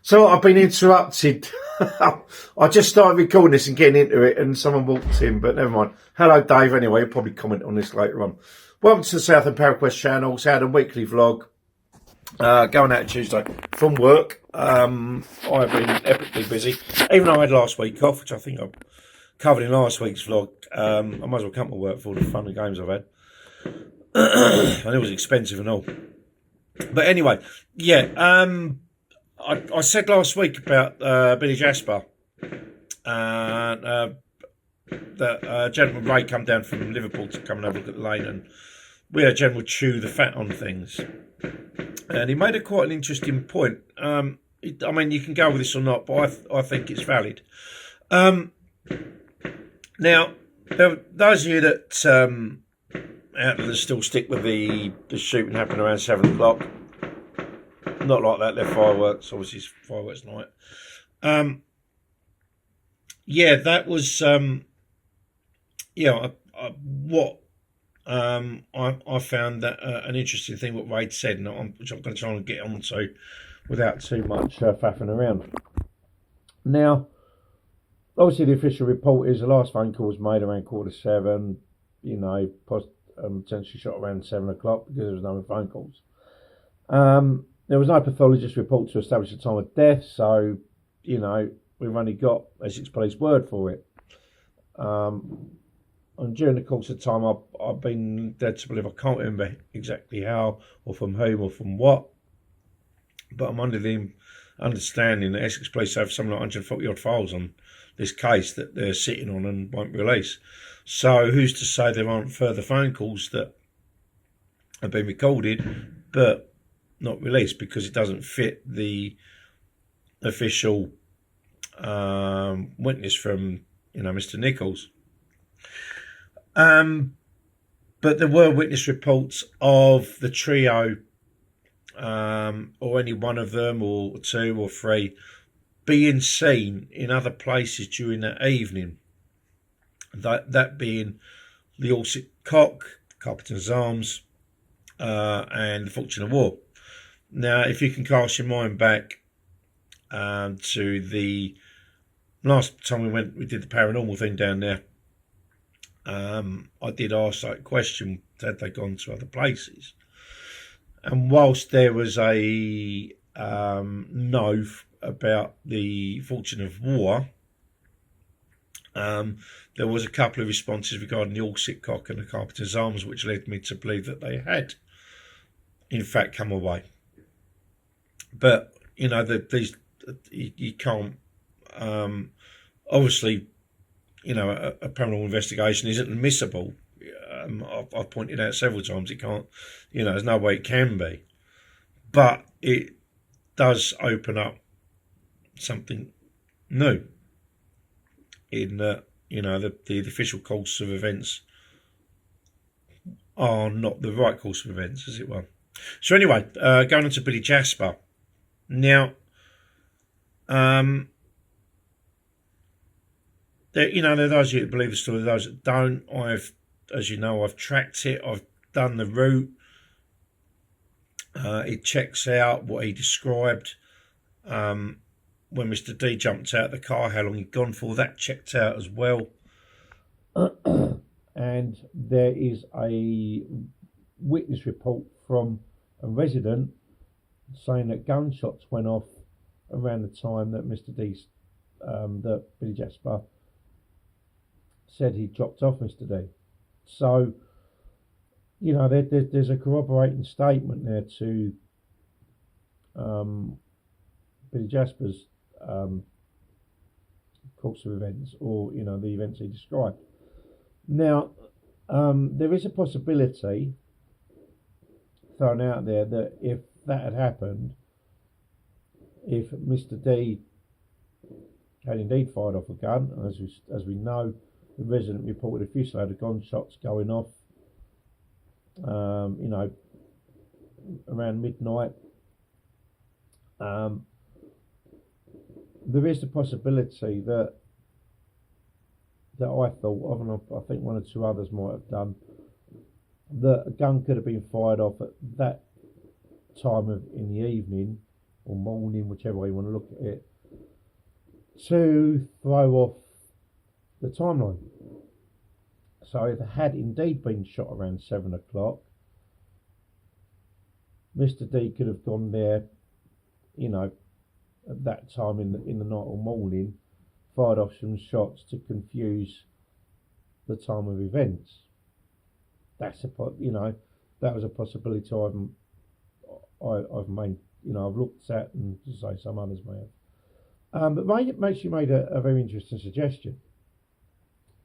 So I've been interrupted. I just started recording this and getting into it, and someone walked in, but never mind. Hello, Dave. Anyway, you'll probably comment on this later on. Welcome to the Southern Paraquest channel, Southern Weekly Vlog. Going out Tuesday from work. I've been epically busy, even though I had last week off, which I think I covered in last week's vlog. I might as well come to work for all the fun and games I've had. And it was expensive and all. But anyway, yeah, I said last week about Billy Jasper, and that gentleman Ray come down from Liverpool to come and have a look at the lane, and we had a general chew the fat on things. And he made quite an interesting point. I mean, you can go with this or not, but I think it's valid. Now, those of you that out there still stick with the shooting happening around 7 o'clock, not like that, they're fireworks. Obviously, it's fireworks night. Yeah, that was I found that an interesting thing what Wade said, and which I'm going to try and get onto without too much faffing around. Now, obviously, the official report is the last phone call was made around 7:15. You know, potentially shot around 7 o'clock because there was no phone calls. There was no pathologist report to establish the time of death, so you know we've only got Essex Police word for it. And during the course of time, I've been led to believe, I can't remember exactly how or from whom or from what, but I'm under the understanding that Essex Police have something like 140 odd files on this case that they're sitting on and won't release. So who's to say there aren't further phone calls that have been recorded but not released because it doesn't fit the official witness from, Mr. Nichols. But there were witness reports of the trio, or any one of them, or two or three, being seen in other places during that evening. That being the Essex Cock, the Carpenter's Arms, and the Fortune of War. Now, if you can cast your mind back to the last time we did the paranormal thing down there, I did ask that question, had they gone to other places? And whilst there was a no about the Fortune of War, there was a couple of responses regarding the Essex Cock and the Carpenter's Arms, which led me to believe that they had, in fact, come away. But, these you can't, obviously, a paranormal investigation isn't admissible. I've pointed out several times it can't, there's no way it can be. But it does open up something new in that, the official course of events are not the right course of events, as it were. So anyway, going on to Billy Jasper. Now, there are those of you that believe the story, those that don't. I've tracked it. I've done the route. It checks out what he described. When Mr. D jumped out of the car, how long he'd gone for, that checked out as well. And there is a witness report from a resident saying that gunshots went off around the time that Mr. D, that Billy Jasper said he dropped off Mr. D. So, there's a corroborating statement there to Billy Jasper's course of events, or, the events he described. Now, there is a possibility thrown out there that if that had happened, if Mr. D had indeed fired off a gun, as we know, the resident reported a fusillade of gunshots going off, around midnight. There is the possibility that I thought of, and I think one or two others might have done, that a gun could have been fired off at that time in the evening or morning, whichever way you want to look at it, to throw off the timeline. So if it had indeed been shot around 7 o'clock, Mr. D could have gone there, at that time in the night or morning, fired off some shots to confuse the time of events. That was a possibility I've made, I've looked at, and to say some others may have. But makes you made a very interesting suggestion,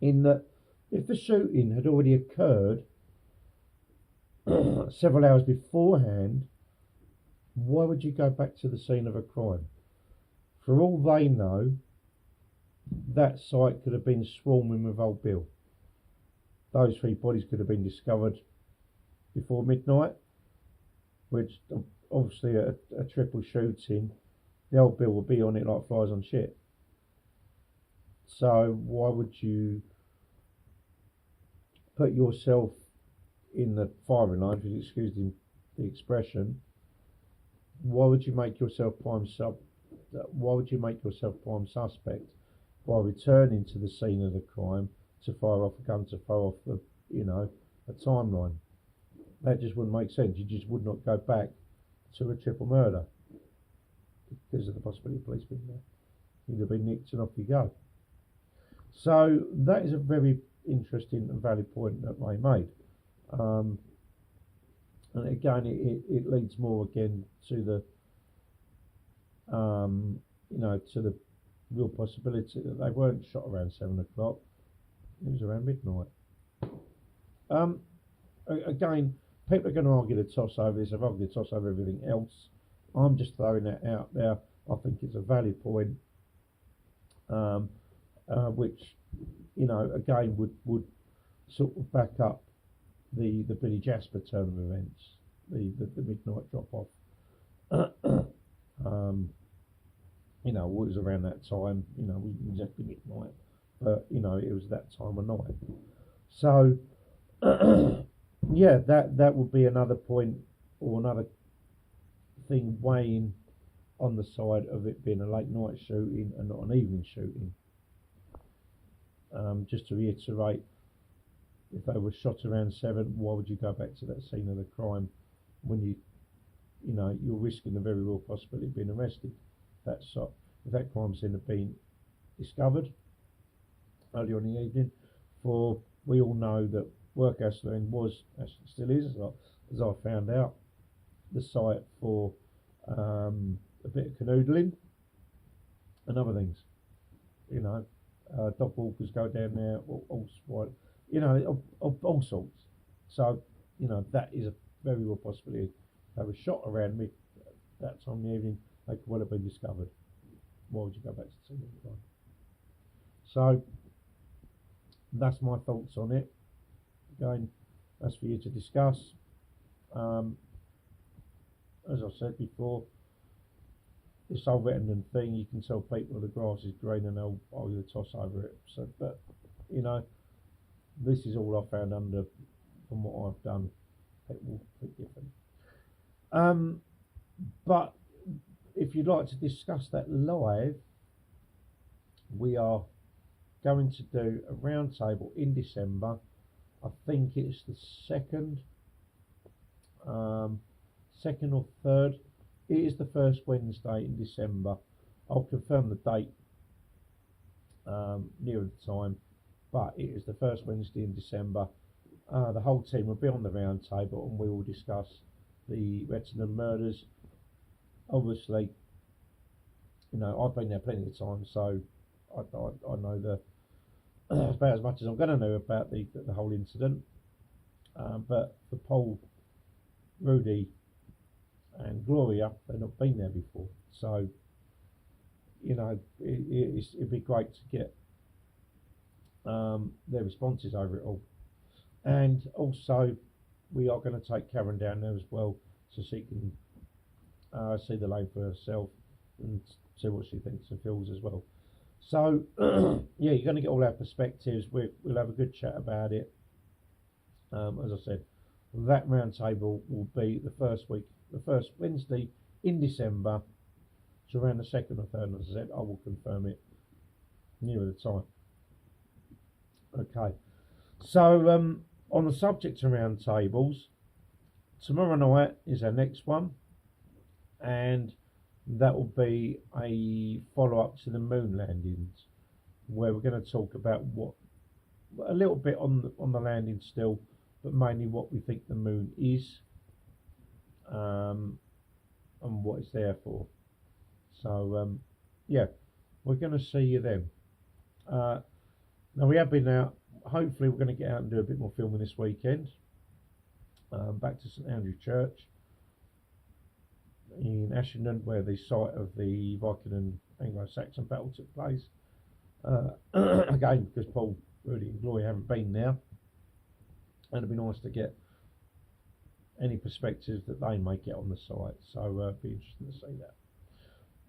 in that if the shooting had already occurred several hours beforehand, why would you go back to the scene of a crime? For all they know, that site could have been swarming with old Bill. Those 3 bodies could have been discovered before midnight, which obviously a triple shooting, the old Bill would be on it like flies on shit. So why would you put yourself in the firing line, if you excuse the expression? Why would you make yourself prime suspect by returning to the scene of the crime to fire off a gun to throw off a timeline? That just wouldn't make sense. You just would not go back to a triple murder because of the possibility of police being there. You'd have been nicked and off you go. So that is a very interesting and valid point that they made. And again, it leads more again to the to the real possibility that they weren't shot around 7 o'clock. It was around midnight. Again, people are going to argue the toss over this. I've argued the toss over everything else. I'm just throwing that out there. I think it's a valid point, which again would sort of back up the Billy Jasper turn of events, the midnight drop off. It was around that time. Exactly midnight, but it was that time of night. So yeah, that would be another point or another thing weighing on the side of it being a late night shooting and not an evening shooting. Just to reiterate, if they were shot around 7, why would you go back to that scene of the crime when you're risking the very real possibility of being arrested? If that crime scene had been discovered earlier in the evening, for we all know that Workhouse Lane was, still is, as I found out, the site for a bit of canoodling and other things. Dog walkers go down there, all sorts. So, that is a very real possibility. They were shot around that time in the evening. They could well have been discovered. Why would you go back to the scene of the crime? So, that's my thoughts on it. Again, that's for you to discuss. As I said before, this whole Rettendon thing, you can tell people the grass is green and they'll argue the toss over it. So, but this is all I found from what I've done. It will be different. But if you'd like to discuss that live, we are going to do a round table in December. I think it's the second or third. It is the first Wednesday in December. I'll confirm the date nearer the time, but it is the first Wednesday in December. The whole team will be on the round table and we will discuss the Rettendon murders. Obviously, I've been there plenty of times, so I know about as much as I'm going to know about the whole incident. But for Paul, Rudy and Gloria, they've not been there before, so it'd be great to get their responses over it all. And also, we are going to take Karen down there as well, so she can see the lane for herself and see what she thinks and feels as well. So yeah, you're going to get all our perspectives. We'll have a good chat about it. As I said, that round table will be the first Wednesday in December It's around the 2nd or 3rd, as I said. I will confirm it nearer the time. Okay. So, on the subject of round tables, tomorrow night is our next one, and that will be a follow-up to the moon landings, where we're going to talk about a little bit on the landing still, but mainly what we think the moon is, and what it's there for. So, yeah, we're going to see you then. Now we have been out. Hopefully, we're going to get out and do a bit more filming this weekend. Back to St Andrew's Church in Rettendon, where the site of the Viking and Anglo-Saxon battle took place. Again, because Paul, Rudy and Gloria haven't been there, and it'd be nice to get any perspectives that they may get on the site. So it'd be interesting to see that.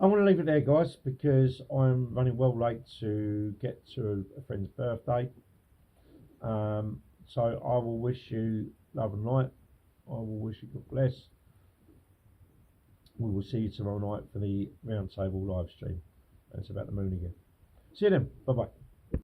I want to leave it there, guys, because I'm running well late to get to a friend's birthday. So I will wish you love and light. I will wish you God bless. We will see you tomorrow night for the Roundtable live stream. And it's about the moon again. See you then. Bye bye.